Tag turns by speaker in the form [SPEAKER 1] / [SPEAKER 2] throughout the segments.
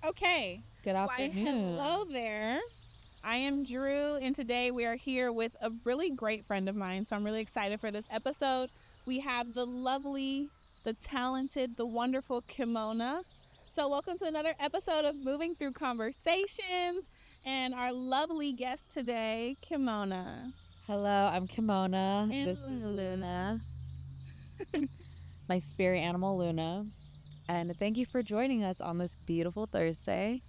[SPEAKER 1] Okay.
[SPEAKER 2] Good afternoon.
[SPEAKER 1] Hello there. I am Drew, and today we are here with a really great friend of mine, so I'm really excited for this episode. We have the lovely, the talented, the wonderful Kimona. So welcome to another episode of Moving Through Conversations, and our lovely guest today, Kimona.
[SPEAKER 2] Hello, I'm Kimona.
[SPEAKER 1] And
[SPEAKER 2] this is Luna. My spirit animal, Luna. And thank you for joining us on this beautiful Thursday.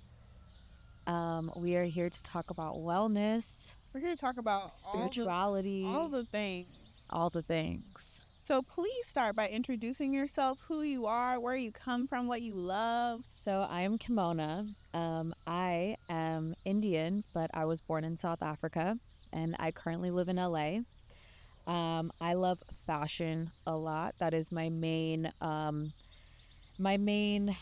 [SPEAKER 2] We are here to talk about wellness.
[SPEAKER 1] We're here to talk about
[SPEAKER 2] spirituality.
[SPEAKER 1] All the things.
[SPEAKER 2] All the things.
[SPEAKER 1] So please start by introducing yourself, who you are, where you come from, what you love.
[SPEAKER 2] So I am Kimona. I am Indian, but I was born in South Africa, and I currently live in LA. I love fashion a lot. That is my main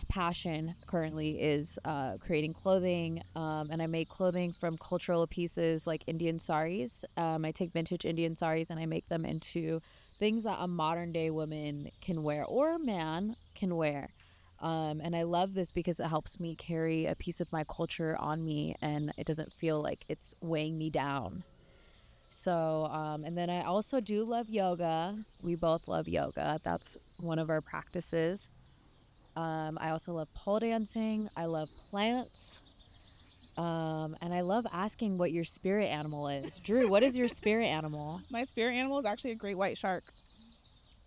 [SPEAKER 2] passion currently is creating clothing, and I make clothing from cultural pieces like Indian saris. I take vintage Indian saris and I make them into things that a modern day woman can wear or man can wear. And I love this because it helps me carry a piece of my culture on me and it doesn't feel like it's weighing me down. So, and then I also do love yoga. We both love yoga. That's one of our practices. I also love pole dancing. I love plants. And I love asking what your spirit animal is. Drew, what is your spirit animal?
[SPEAKER 1] My spirit animal is actually a great white shark.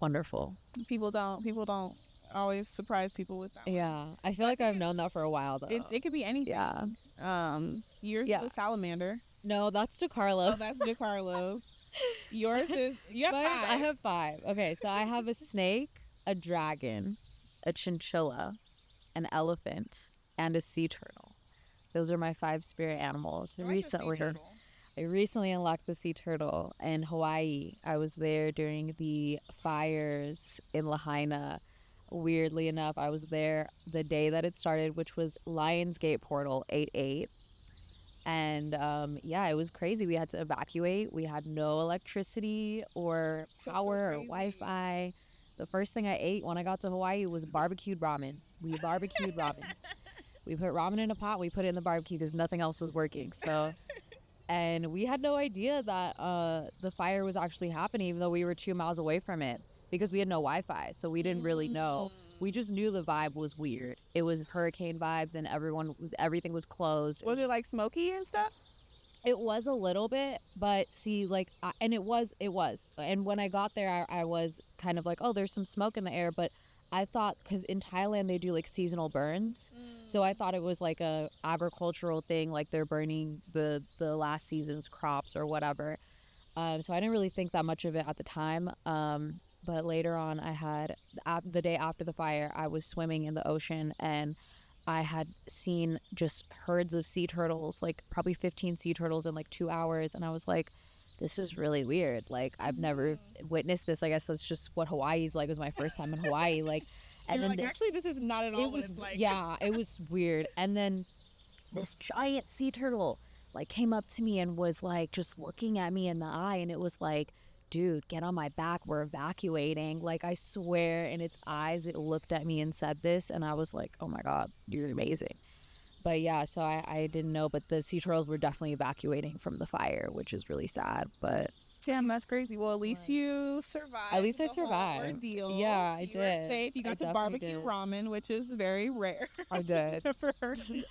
[SPEAKER 2] Wonderful.
[SPEAKER 1] People don't always surprise people with that.
[SPEAKER 2] Yeah. I feel like I've known that for a while though.
[SPEAKER 1] It could be anything.
[SPEAKER 2] Yeah.
[SPEAKER 1] Yours is the salamander.
[SPEAKER 2] No, that's DeCarlo.
[SPEAKER 1] Oh, that's DeCarlo's. Yours is, you have five.
[SPEAKER 2] I have 5. Okay, so I have a snake, a dragon, a chinchilla, an elephant, and a sea turtle. Those are my 5 spirit animals.
[SPEAKER 1] I
[SPEAKER 2] recently unlocked the sea turtle in Hawaii. I was there during the fires in Lahaina. Weirdly enough, I was there the day that it started, which was Lionsgate Portal 88. And it was crazy. We had to evacuate. We had no electricity or power or Wi-Fi. The first thing I ate when I got to Hawaii was barbecued ramen. We barbecued ramen. We put ramen in a pot. We put it in the barbecue because nothing else was working. So, and we had no idea that the fire was actually happening, even though we were 2 miles away from it, because we had no Wi-Fi. So we didn't really know. We just knew the vibe was weird. It was hurricane vibes, and everything was closed.
[SPEAKER 1] Was it like smoky and stuff?
[SPEAKER 2] It was a little bit, but see, and it was. And when I got there, I was kind of like, oh, there's some smoke in the air. But I thought, because in Thailand, they do like seasonal burns. So I thought it was like a agricultural thing, like they're burning the last season's crops or whatever. So I didn't really think that much of it at the time. But later on, the day after the fire, I was swimming in the ocean and I had seen just herds of sea turtles, like probably 15 sea turtles in like 2 hours. And I was like, this is really weird. Like, I've never witnessed this. I guess that's just what Hawaii's like. It was my first time in Hawaii.
[SPEAKER 1] And then actually, this is not at all what it's like.
[SPEAKER 2] Yeah, it was weird. And then this giant sea turtle like came up to me and was like just looking at me in the eye. And it was like, dude, get on my back, we're evacuating. Like, I swear, in its eyes, it looked at me and said this, and I was like, oh my God, you're amazing. But yeah, so I didn't know, but the sea turtles were definitely evacuating from the fire, which is really sad. But
[SPEAKER 1] damn, that's crazy. Well, at least you survived.
[SPEAKER 2] At least I survived.
[SPEAKER 1] Ordeal.
[SPEAKER 2] Yeah, I
[SPEAKER 1] you
[SPEAKER 2] did.
[SPEAKER 1] You were safe. You got to barbecue ramen, which is very rare.
[SPEAKER 2] I did.
[SPEAKER 1] For her.
[SPEAKER 2] It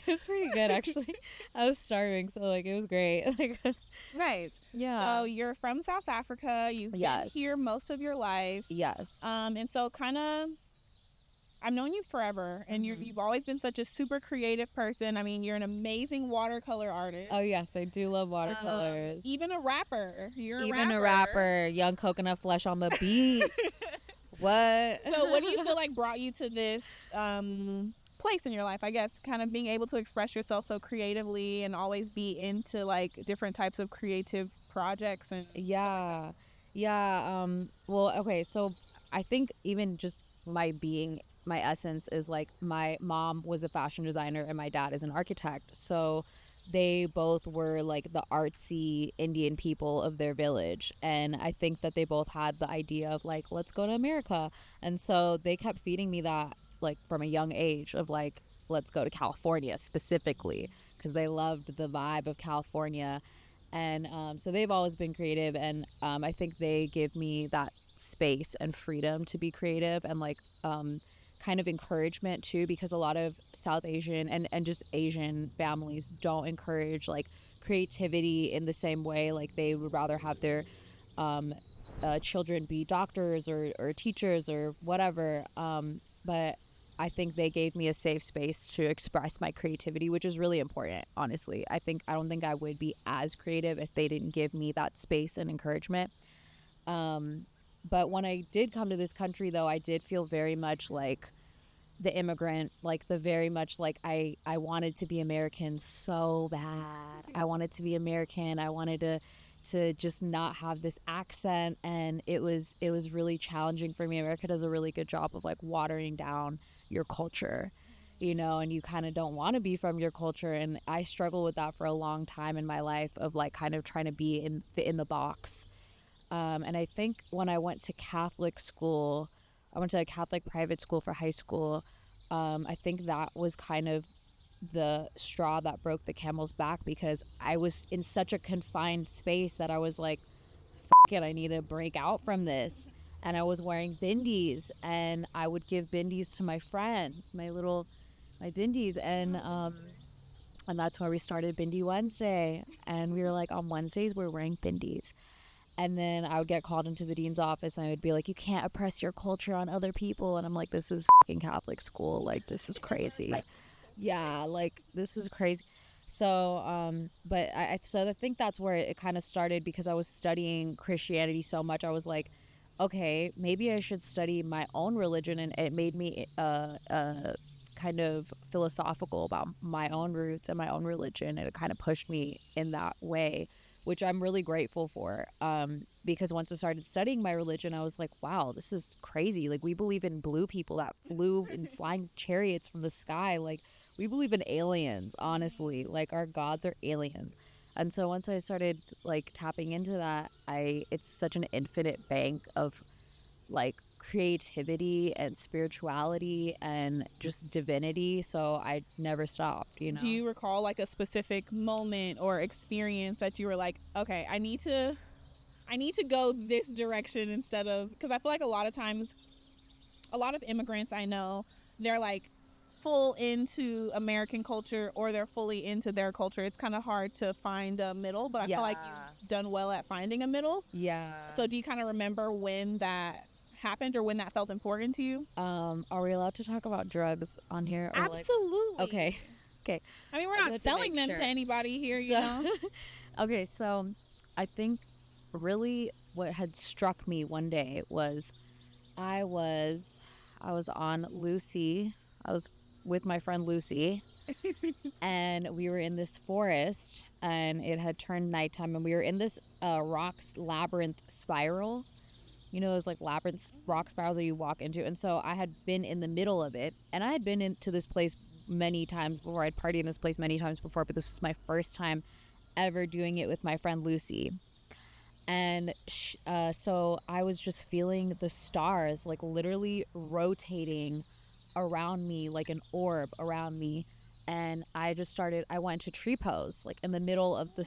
[SPEAKER 2] was pretty good, actually. I was starving, so it was great.
[SPEAKER 1] Nice.
[SPEAKER 2] Yeah.
[SPEAKER 1] So you're from South Africa. You've been here most of your life.
[SPEAKER 2] Yes.
[SPEAKER 1] And so kind of, I've known you forever, and you've always been such a super creative person. I mean, you're an amazing watercolor artist.
[SPEAKER 2] Oh, yes, I do love watercolors.
[SPEAKER 1] Even a rapper.
[SPEAKER 2] Even a rapper. Young coconut flesh on the beat. What?
[SPEAKER 1] So what do you feel like brought you to this place in your life, I guess, kind of being able to express yourself so creatively and always be into different types of creative projects? And
[SPEAKER 2] well, okay, so I think even just my essence is my mom was a fashion designer and my dad is an architect, so they both were the artsy Indian people of their village, and I think that they both had the idea of let's go to America, and so they kept feeding me that like from a young age of like, let's go to California specifically, because they loved the vibe of California. And so they've always been creative, and I think they give me that space and freedom to be creative, and like kind of encouragement too, because a lot of South Asian and just Asian families don't encourage like creativity in the same way. Like they would rather have their um, children be doctors or teachers or whatever. But I think they gave me a safe space to express my creativity, which is really important, honestly. I don't think I would be as creative if they didn't give me that space and encouragement. Um, but when I did come to this country, though, I did feel very much like the immigrant, like the very much like I wanted to be American so bad. I wanted to be American. I wanted to just not have this accent, and it was really challenging for me. America does a really good job of like watering down your culture, and you kind of don't want to be from your culture, and I struggled with that for a long time in my life of like kind of trying to be in the box. And I think when I went to Catholic school, I went to a Catholic private school for high school. I think that was kind of the straw that broke the camel's back, because I was in such a confined space that I was like, F it, I need to break out from this. And I was wearing bindis, and I would give bindis to my friends, my bindis. And that's where we started Bindi Wednesday. And we were like, on Wednesdays, we're wearing bindis. And then I would get called into the dean's office, and I would be like, you can't oppress your culture on other people. And I'm like, this is fucking Catholic school. Like, this is crazy. Yeah, like, this is crazy. So, but so I think that's where it kind of started, because I was studying Christianity so much. I was like, okay, maybe I should study my own religion. And it made me kind of philosophical about my own roots and my own religion. And it kind of pushed me in that way, which I'm really grateful for. Because once I started studying my religion, I was like, wow, this is crazy. Like, we believe in blue people that flew in flying chariots from the sky. Like, we believe in aliens, honestly. Like, our gods are aliens. And so once I started like tapping into that, it's such an infinite bank of like creativity and spirituality and just divinity. So I never stopped,
[SPEAKER 1] Do you recall like a specific moment or experience that you were like, okay, I need to go this direction instead of, because I feel like a lot of times, a lot of immigrants I know, they're like full into American culture or they're fully into their culture. It's kind of hard to find a middle, but I feel like you've done well at finding a middle.
[SPEAKER 2] Yeah.
[SPEAKER 1] So do you kind of remember when that happened or when that felt important to you?
[SPEAKER 2] Are we allowed to talk about drugs on here? Or
[SPEAKER 1] Absolutely.
[SPEAKER 2] Like... Okay. Okay.
[SPEAKER 1] I mean, we're not selling them to anybody here, you know?
[SPEAKER 2] Okay, so I think really what had struck me one day was I was on Lucy. I was with my friend Lucy, and we were in this forest, and it had turned nighttime, and we were in this rocks labyrinth spiral. You know, those like labyrinth rock spirals that you walk into. And so I had been in the middle of it, and I had been into this place many times before. I'd partied in this place many times before, but this was my first time ever doing it with my friend Lucy. And so I was just feeling the stars like literally rotating around me, like an orb around me. And I went to tree pose, like in the middle of the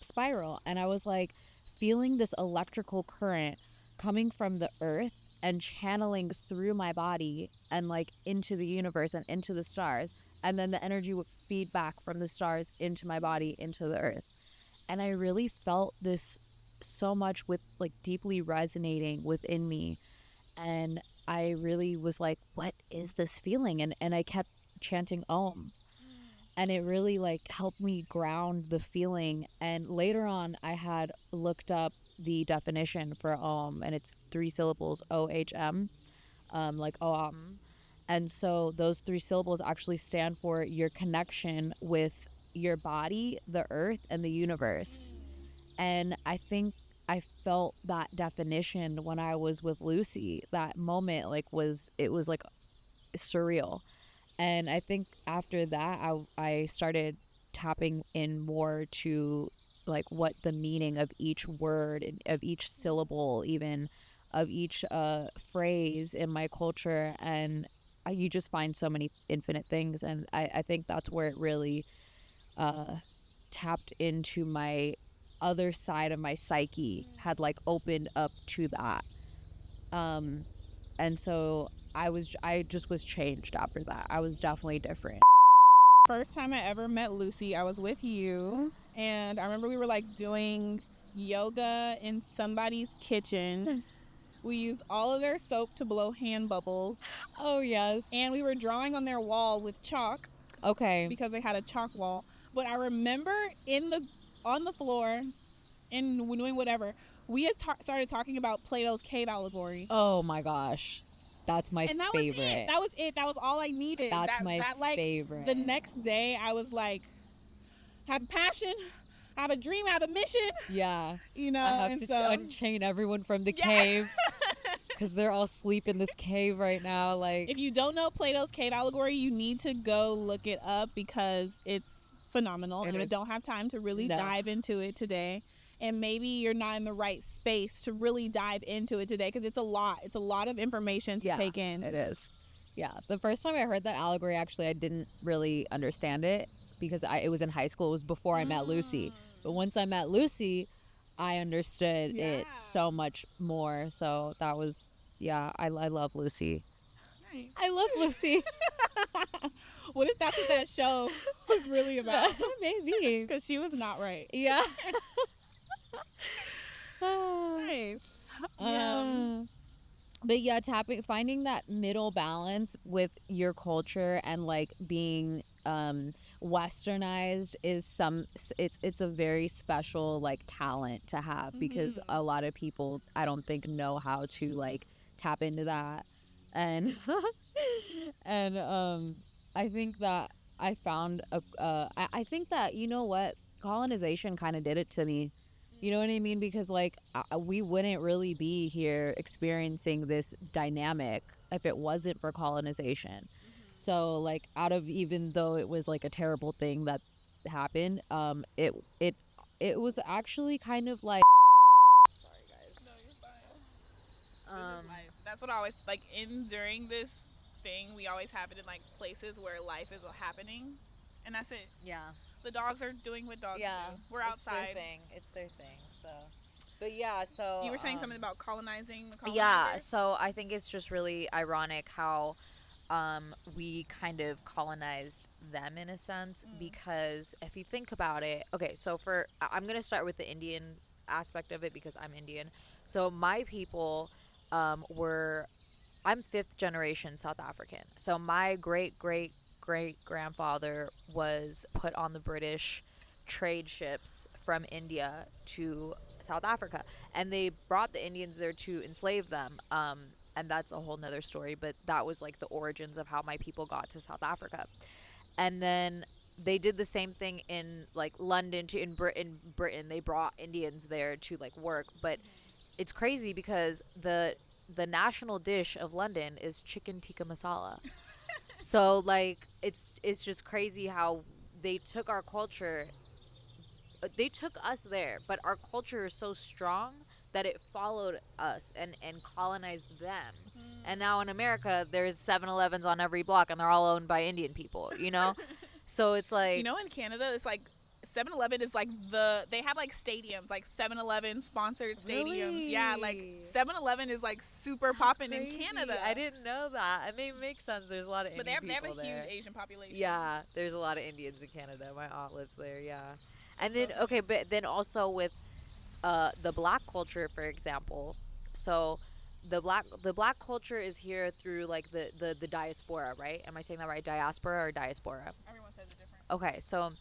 [SPEAKER 2] spiral. And I was like feeling this electrical current coming from the earth and channeling through my body and like into the universe and into the stars. And then the energy would feed back from the stars into my body, into the earth. And I really felt this so much, with like deeply resonating within me. And I really was like, what is this feeling? And I kept chanting Om. And it really like helped me ground the feeling. And later on, I had looked up the definition for Om, and it's 3 syllables, OHM, like Om. And so those 3 syllables actually stand for your connection with your body, the earth, and the universe. And I think I felt that definition when I was with Lucy. That moment it was like surreal. And I think after that, I started tapping in more to like what the meaning of each word, of each syllable, even of each phrase in my culture. And you just find so many infinite things, and I think that's where it really tapped into my other side of my psyche, had like opened up to that. And so I just was changed after that. I was definitely different.
[SPEAKER 1] First time I ever met Lucy, I was with you, and I remember we were like doing yoga in somebody's kitchen. We used all of their soap to blow hand bubbles.
[SPEAKER 2] Oh, yes.
[SPEAKER 1] And we were drawing on their wall with chalk.
[SPEAKER 2] Okay.
[SPEAKER 1] Because they had a chalk wall. But I remember on the floor and doing whatever, we had started talking about Plato's cave allegory.
[SPEAKER 2] Oh my gosh. That's my favorite.
[SPEAKER 1] That was it. That was all I needed.
[SPEAKER 2] That's my favorite.
[SPEAKER 1] The next day, I was like, have a passion, have a dream, have a mission.
[SPEAKER 2] Yeah.
[SPEAKER 1] You know,
[SPEAKER 2] I have to unchain everyone from the cave. Because they're all asleep in this cave right now. Like,
[SPEAKER 1] if you don't know Plato's cave allegory, you need to go look it up because it's phenomenal. And I don't have time to really dive into it today. And maybe you're not in the right space to really dive into it today because it's a lot. It's a lot of information to take in.
[SPEAKER 2] It is. Yeah. The first time I heard that allegory, actually, I didn't really understand it because it was in high school. It was before I met Lucy. But once I met Lucy, I understood it so much more. So that was, I love Lucy.
[SPEAKER 1] Nice.
[SPEAKER 2] I love Lucy.
[SPEAKER 1] What if that's what that show was really about?
[SPEAKER 2] Maybe.
[SPEAKER 1] Because she was not right.
[SPEAKER 2] Yeah.
[SPEAKER 1] Nice.
[SPEAKER 2] But yeah, finding that middle balance with your culture and like being westernized is it's a very special like talent to have because a lot of people I don't think know how to like tap into that, and I think that I found I think that, you know what, colonization kind of did it to me. You know what I mean? Because like we wouldn't really be here experiencing this dynamic if it wasn't for colonization. So like even though it was like a terrible thing that happened, it was actually kind of like.
[SPEAKER 1] Sorry guys. No, you're fine. That's what I always like during this thing. We always have it in like places where life is happening, and that's it.
[SPEAKER 2] Yeah.
[SPEAKER 1] The dogs are doing what dogs do. We're outside.
[SPEAKER 2] It's their thing. So, but yeah. So
[SPEAKER 1] you were saying something about colonizing.
[SPEAKER 2] Yeah. So I think it's just really ironic how we kind of colonized them in a sense, because if you think about it, okay. So I'm gonna start with the Indian aspect of it because I'm Indian. So my people I'm 5th generation South African. So my great grandfather was put on the British trade ships from India to South Africa, and they brought the Indians there to enslave them, and that's a whole nother story, but that was like the origins of how my people got to South Africa. And then they did the same thing in like London in Britain. They brought Indians there to like work, but it's crazy because the national dish of London is chicken tikka masala. So like it's just crazy how they took our culture. They took us there, but our culture is so strong that it followed us and colonized them. And now in America, there's 7-Elevens on every block, and they're all owned by Indian people, you know? So it's like...
[SPEAKER 1] You know, in Canada, it's like 7-Eleven is like they have like stadiums, like 7-Eleven sponsored stadiums.
[SPEAKER 2] Really?
[SPEAKER 1] Yeah, like 7-Eleven is like super popping in Canada.
[SPEAKER 2] I didn't know that. I mean, it makes sense. There's a lot of Indian people there.
[SPEAKER 1] But they have a huge Asian population.
[SPEAKER 2] Yeah, there's a lot of Indians in Canada. My aunt lives there, yeah. And then, okay, but then also with the black culture, for example. So the black culture is here through like the diaspora, right? Am I saying that right? Diaspora or diaspora?
[SPEAKER 1] Everyone says it different.
[SPEAKER 2] Okay, so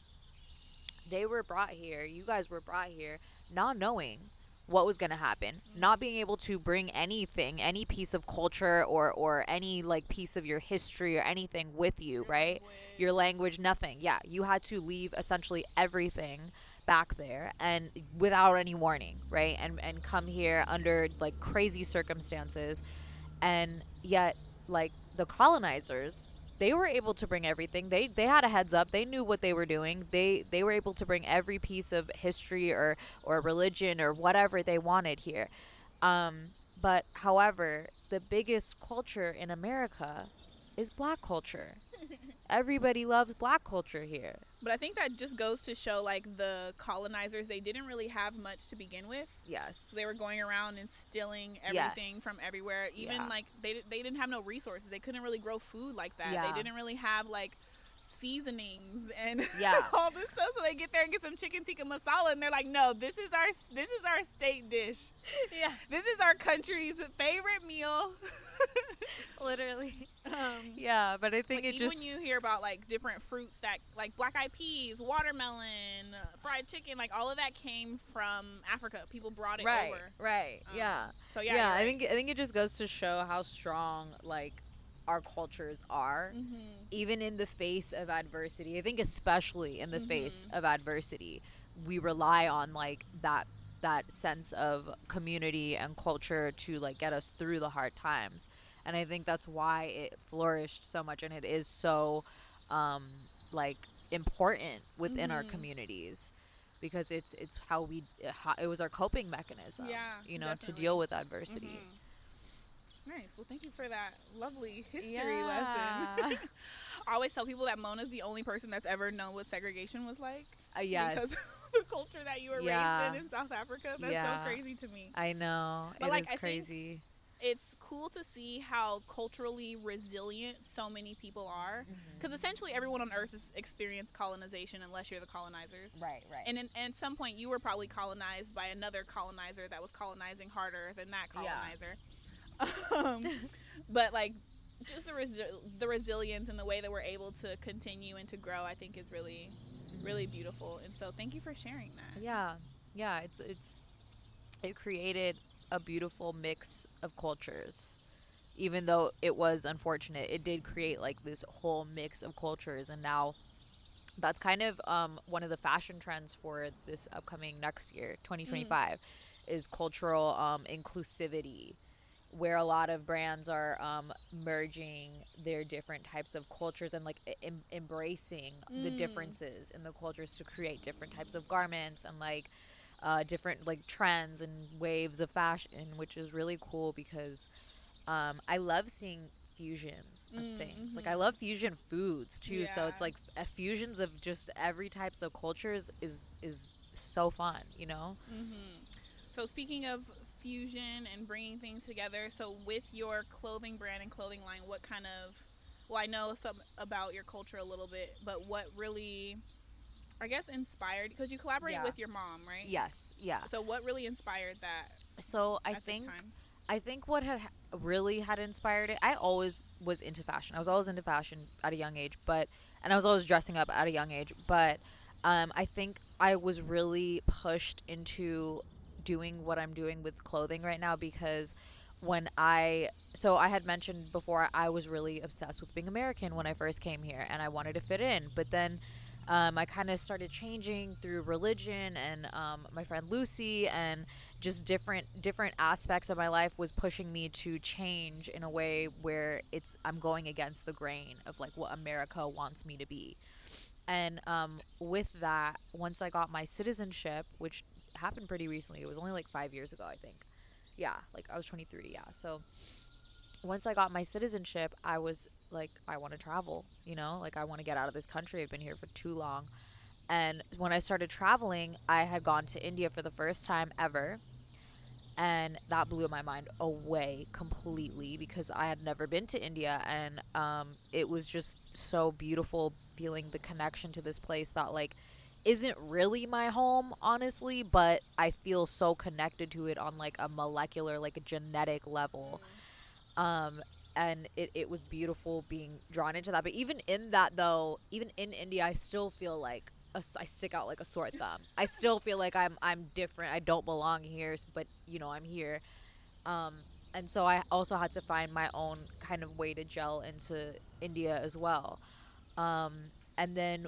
[SPEAKER 2] they were brought here. You guys were brought here not knowing what was going to happen, not being able to bring anything, any piece of culture or any like piece of your history or anything with you, right? Your language, nothing. Yeah, you had to leave essentially everything back there and without any warning, right? And come here under like crazy circumstances. And yet like the colonizers, they were able to bring everything. They had a heads up. They knew what they were doing. They were able to bring every piece of history or religion or whatever they wanted here. But however, the biggest culture in America is Black culture. Everybody loves Black culture here.
[SPEAKER 1] But I think that just goes to show, like, the colonizers, they didn't really have much to begin with.
[SPEAKER 2] Yes.
[SPEAKER 1] So they were going around and stealing everything
[SPEAKER 2] Yes.
[SPEAKER 1] from everywhere. Even,
[SPEAKER 2] Yeah.
[SPEAKER 1] like, they didn't have no resources. They couldn't really grow food like that.
[SPEAKER 2] Yeah.
[SPEAKER 1] They didn't really have, like, seasonings and
[SPEAKER 2] Yeah.
[SPEAKER 1] all this stuff. So they get there and get some chicken tikka masala, and they're like, no, this is our state dish.
[SPEAKER 2] Yeah.
[SPEAKER 1] This is our country's favorite meal.
[SPEAKER 2] Literally. Yeah, but I think
[SPEAKER 1] like,
[SPEAKER 2] it
[SPEAKER 1] even
[SPEAKER 2] just
[SPEAKER 1] when you hear about, like, different fruits that, like, black eyed peas, watermelon, fried chicken, like, all of that came from Africa. People brought it over.
[SPEAKER 2] Right. Yeah.
[SPEAKER 1] So yeah,
[SPEAKER 2] Yeah,
[SPEAKER 1] you're
[SPEAKER 2] I
[SPEAKER 1] right.
[SPEAKER 2] think it just goes to show how strong like our cultures are, even in the face of adversity. I think especially in the face of adversity, we rely on like that sense of community and culture to like get us through the hard times. And I think that's why it flourished so much, and it is so like important within our communities, because it's how it was our coping mechanism, you know,
[SPEAKER 1] definitely.
[SPEAKER 2] to deal with adversity.
[SPEAKER 1] Nice. Well, thank you for that lovely history lesson. I always tell people that Mona's the only person that's ever known what segregation was like.
[SPEAKER 2] Yes.
[SPEAKER 1] Because of the culture that you were raised in South Africa. That's so crazy to me.
[SPEAKER 2] I know.
[SPEAKER 1] But,
[SPEAKER 2] it
[SPEAKER 1] like,
[SPEAKER 2] is
[SPEAKER 1] I
[SPEAKER 2] crazy.
[SPEAKER 1] It's cool to see how culturally resilient so many people are. Because essentially everyone on Earth has experienced colonization unless you're the colonizers.
[SPEAKER 2] Right.
[SPEAKER 1] And at some point you were probably colonized by another colonizer that was colonizing harder than that colonizer. But like just the resilience and the way that we're able to continue and to grow, I think is really, really beautiful. And so thank you for sharing that.
[SPEAKER 2] Yeah. It created a beautiful mix of cultures. Even though it was unfortunate, it did create like this whole mix of cultures, and now that's kind of one of the fashion trends for this upcoming next year, 2025, is cultural inclusivity, where a lot of brands are merging their different types of cultures and like embracing the differences in the cultures to create different types of garments and like different like trends and waves of fashion, which is really cool because I love seeing fusions of things. Like I love fusion foods too. So it's like fusions of just every types of cultures is so fun, you know?
[SPEAKER 1] So speaking of fusion and bringing things together, so with your clothing brand and clothing line, what kind of, well, I know some about your culture a little bit, but what really, I guess, inspired, because you collaborate with your mom, right?
[SPEAKER 2] Yes. Yeah.
[SPEAKER 1] So what really inspired that?
[SPEAKER 2] So I think what had really had inspired it, I always was into fashion. I was always into fashion at a young age, and I was always dressing up at a young age, but I think I was really pushed into doing what I'm doing with clothing right now, because I had mentioned before, I was really obsessed with being American when I first came here, and I wanted to fit in. But then I kind of started changing through religion and my friend Lucy, and just different aspects of my life was pushing me to change in a way where I'm going against the grain of like what America wants me to be. And with that, once I got my citizenship, which happened pretty recently, it was only like 5 years ago, I think. Yeah, like I was 23. Yeah. So once I got my citizenship, I was like, I want to travel, you know, like I want to get out of this country. I've been here for too long. And when I started traveling, I had gone to India for the first time ever. And that blew my mind away completely, because I had never been to India. And it was just so beautiful feeling the connection to this place that like isn't really my home, honestly, but I feel so connected to it on like a molecular, like a genetic level. And it was beautiful being drawn into that. But even in that though, even in India, I still feel like I stick out like a sore thumb. I still feel like I'm different. I don't belong here, but you know, I'm here. And so I also had to find my own kind of way to gel into India as well. And then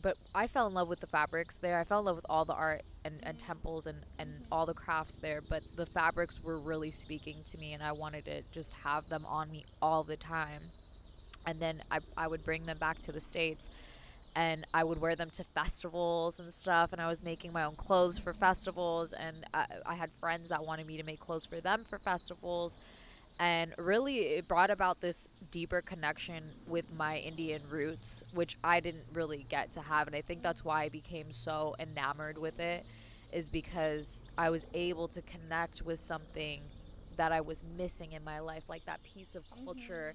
[SPEAKER 2] but I fell in love with the fabrics there. I fell in love with all the art and temples and all the crafts there. But the fabrics were really speaking to me, and I wanted to just have them on me all the time. And then I would bring them back to the States, and I would wear them to festivals and stuff. And I was making my own clothes for festivals, and I had friends that wanted me to make clothes for them for festivals. And really, it brought about this deeper connection with my Indian roots, which I didn't really get to have. And I think that's why I became so enamored with it, is because I was able to connect with something that I was missing in my life, like that piece of culture.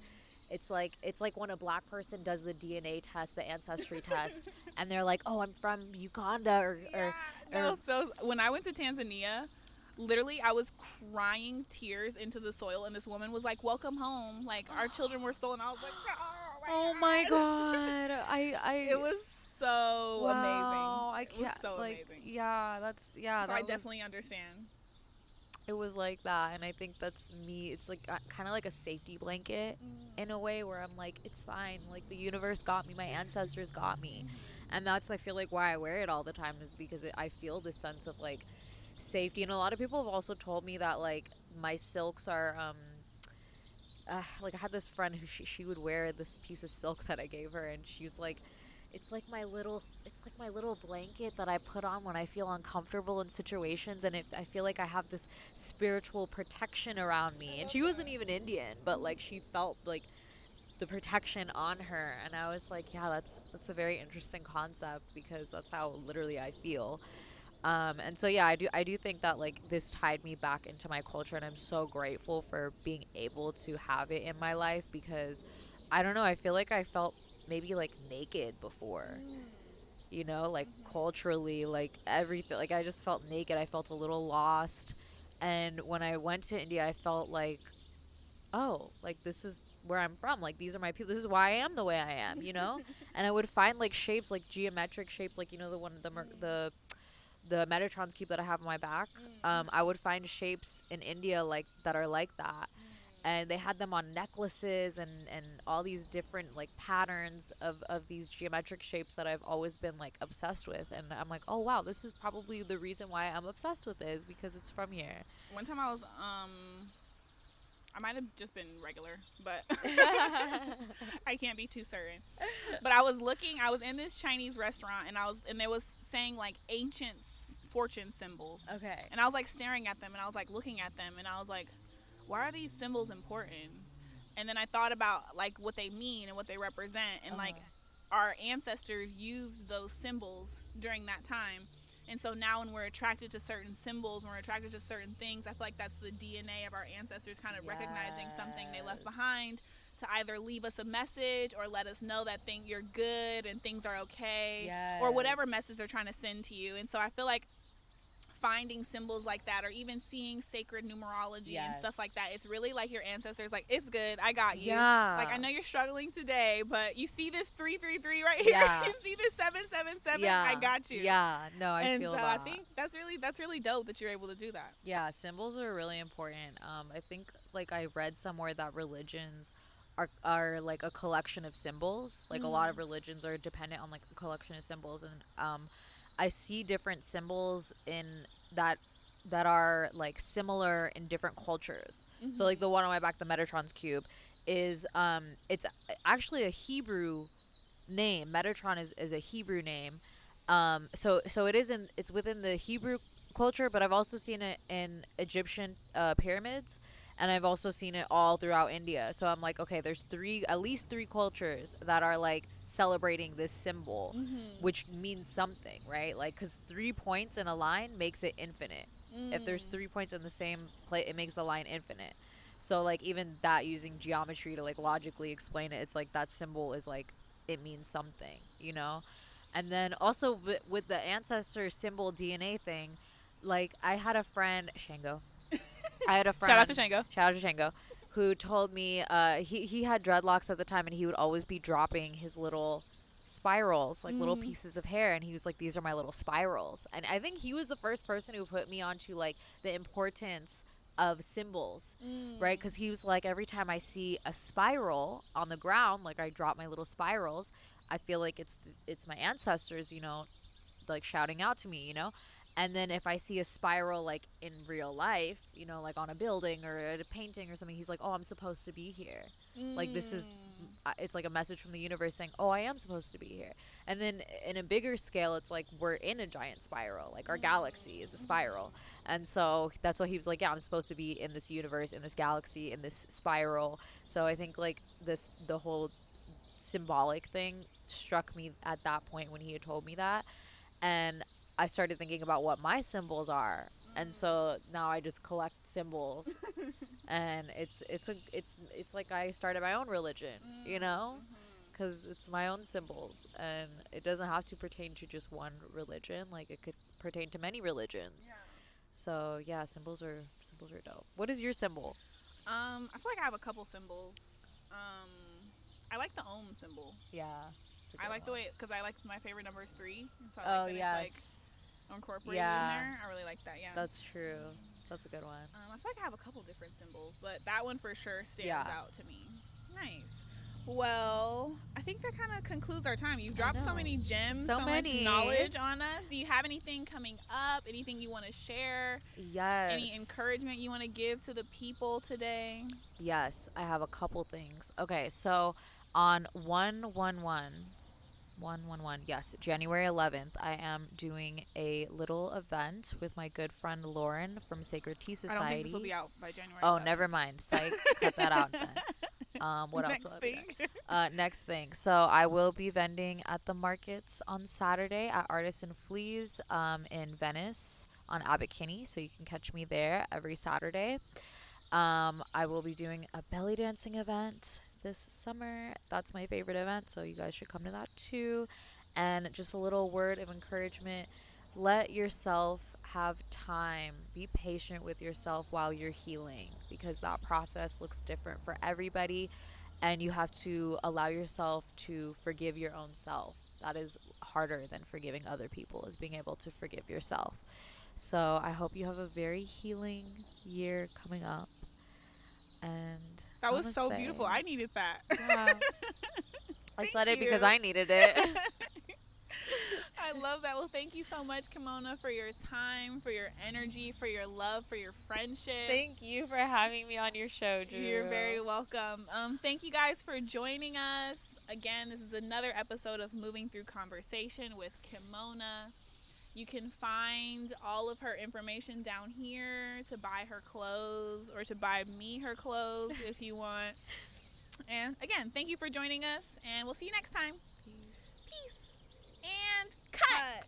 [SPEAKER 2] It's like when a black person does the DNA test, the ancestry test, and they're like, "Oh, I'm from Uganda," or
[SPEAKER 1] No, so when I went to Tanzania, literally I was crying tears into the soil, and this woman was like, "Welcome home. Like our children were stolen." I was like,
[SPEAKER 2] oh
[SPEAKER 1] "Oh
[SPEAKER 2] my
[SPEAKER 1] my god!"
[SPEAKER 2] god, I
[SPEAKER 1] It was so amazing.
[SPEAKER 2] wow, I
[SPEAKER 1] It was
[SPEAKER 2] can't,
[SPEAKER 1] so
[SPEAKER 2] like,
[SPEAKER 1] amazing.
[SPEAKER 2] yeah, that's, yeah,
[SPEAKER 1] So I
[SPEAKER 2] that was,
[SPEAKER 1] definitely understand.
[SPEAKER 2] it was like that. And I think that's me. It's like kind of like a safety blanket in a way, where I'm like, it's fine, like the universe got me, my ancestors got me. And that's, I feel like, why I wear it all the time, is because I feel this sense of like safety. And a lot of people have also told me that like my silks are like, I had this friend who she would wear this piece of silk that I gave her, and she was like, it's like my little blanket that I put on when I feel uncomfortable in situations, and I feel like I have this spiritual protection around me. And she wasn't even Indian, but like she felt like the protection on her. And I was like, yeah, that's a very interesting concept, because that's how literally I feel. And so yeah, I do think that like this tied me back into my culture, and I'm so grateful for being able to have it in my life, because I don't know, I feel like I felt maybe like naked before, like culturally, like everything, like I just felt naked. I felt a little lost. And when I went to India, I felt like, oh, like this is where I'm from. Like these are my people. This is why I am the way I am. And I would find like shapes, like geometric shapes, like the one, the Metatron's cube that I have on my back. I would find shapes in India like that are like that, and they had them on necklaces, and all these different like patterns of these geometric shapes that I've always been like obsessed with. And I'm like, oh wow, this is probably the reason why I'm obsessed with it, is because it's from here.
[SPEAKER 1] One time I was I might have just been regular, but I can't be too certain. But I was in this Chinese restaurant, and they was saying like ancient fortune symbols.
[SPEAKER 2] Okay.
[SPEAKER 1] And I was like staring at them, and I was like looking at them, and I was like, why are these symbols important? And then I thought about like what they mean and what they represent, and like our ancestors used those symbols during that time. And so now when we're attracted to certain symbols, when we're attracted to certain things, I feel like that's the DNA of our ancestors kind of recognizing something they left behind to either leave us a message or let us know that you're good and things are okay, or whatever message they're trying to send to you. And so I feel like finding symbols like that, or even seeing sacred numerology and stuff like that, it's really like your ancestors like, it's good, I got you. Like, I know you're struggling today, but you see this 333 right here, you see this 777, I got you.
[SPEAKER 2] No, I feel that.
[SPEAKER 1] I think that's really dope that you're able to do that.
[SPEAKER 2] Symbols are really important. I think like I read somewhere that religions are like a collection of symbols. Like a lot of religions are dependent on like a collection of symbols. And I see different symbols in that are like similar in different cultures. So like the one on my back, the Metatron's cube, is it's actually a Hebrew name. Metatron is a Hebrew name. So it's within the Hebrew culture, but I've also seen it in Egyptian pyramids, and I've also seen it all throughout India. So I'm like, okay, there's at least three cultures that are like celebrating this symbol, which means something, right? Like, because 3 points in a line makes it infinite. If there's 3 points in the same place, it makes the line infinite. So like even that, using geometry to like logically explain it, it's like that symbol is like, it means something. And then also with the ancestor symbol DNA thing, like I had a friend, Shango.
[SPEAKER 1] Shout out to Shango.
[SPEAKER 2] Shout out to Shango, who told me he had dreadlocks at the time, and he would always be dropping his little spirals, like little pieces of hair, and he was like, these are my little spirals. And I think he was the first person who put me onto like the importance of symbols, right? Because he was like, every time I see a spiral on the ground, like I drop my little spirals, I feel like it's my ancestors, like shouting out to me. And then if I see a spiral like in real life, like on a building or at a painting or something, he's like, oh, I'm supposed to be here. Like this is it's like a message from the universe saying, oh, I am supposed to be here. And then in a bigger scale, it's like we're in a giant spiral, like our galaxy is a spiral. And so that's why he was like, yeah, I'm supposed to be in this universe, in this galaxy, in this spiral. So I think like the whole symbolic thing struck me at that point when he had told me that. And I started thinking about what my symbols are. And so now I just collect symbols. And it's like I started my own religion, you know? Because it's my own symbols, and it doesn't have to pertain to just one religion. Like, it could pertain to many religions.
[SPEAKER 1] Yeah.
[SPEAKER 2] So yeah, symbols are dope. What is your symbol?
[SPEAKER 1] I feel like I have a couple symbols. I like the Om symbol.
[SPEAKER 2] Yeah,
[SPEAKER 1] I like the way, because I like my favorite number is 3. And so I
[SPEAKER 2] Oh
[SPEAKER 1] like that
[SPEAKER 2] yes,
[SPEAKER 1] it's like incorporated
[SPEAKER 2] Yeah.
[SPEAKER 1] in there. I really like that. Yeah.
[SPEAKER 2] that's true. That's a good one.
[SPEAKER 1] I feel like I have a couple different symbols, but that one for sure stands
[SPEAKER 2] Yeah.
[SPEAKER 1] out to me. Nice. Well, I think that kind of concludes our time. You've dropped so
[SPEAKER 2] know.
[SPEAKER 1] many gems,
[SPEAKER 2] So
[SPEAKER 1] much
[SPEAKER 2] many.
[SPEAKER 1] knowledge on us. Do you have anything coming up? Anything you want to share?
[SPEAKER 2] Yes.
[SPEAKER 1] Any encouragement you want to give to the people today?
[SPEAKER 2] Yes, I have a couple things. Okay, so on 111, yes, January 11th, I am doing a little event with my good friend Lauren from Sacred Tea Society.
[SPEAKER 1] I don't think this will be out by January.
[SPEAKER 2] Oh,
[SPEAKER 1] 11th.
[SPEAKER 2] never mind. Psych. Cut that out then. What else
[SPEAKER 1] Next
[SPEAKER 2] will I be
[SPEAKER 1] thing.
[SPEAKER 2] doing? Next thing. So I will be vending at the markets on Saturday at Artisan Fleas in Venice on Abbot Kinney. So you can catch me there every Saturday. I will be doing a belly dancing event this summer. That's my favorite event, so you guys should come to that too. And just a little word of encouragement: let yourself have time. Be patient with yourself while you're healing, because that process looks different for everybody, and you have to allow yourself to forgive your own self. That is harder than forgiving other people, is being able to forgive yourself. So I hope you have a very healing year coming up. And
[SPEAKER 1] That was so
[SPEAKER 2] namaste.
[SPEAKER 1] beautiful. I needed that.
[SPEAKER 2] Yeah. I
[SPEAKER 1] Thank
[SPEAKER 2] said it because
[SPEAKER 1] you.
[SPEAKER 2] I needed it.
[SPEAKER 1] I love that. Well, thank you so much, Kimona, for your time, for your energy, for your love, for your friendship.
[SPEAKER 2] Thank you for having me on your show, Drew.
[SPEAKER 1] You're very welcome. Thank you guys for joining us. Again, this is another episode of Moving Through Conversation with Kimona. You can find all of her information down here to buy her clothes, or to buy me her clothes if you want. And again, thank you for joining us, and we'll see you next time. Peace. And cut.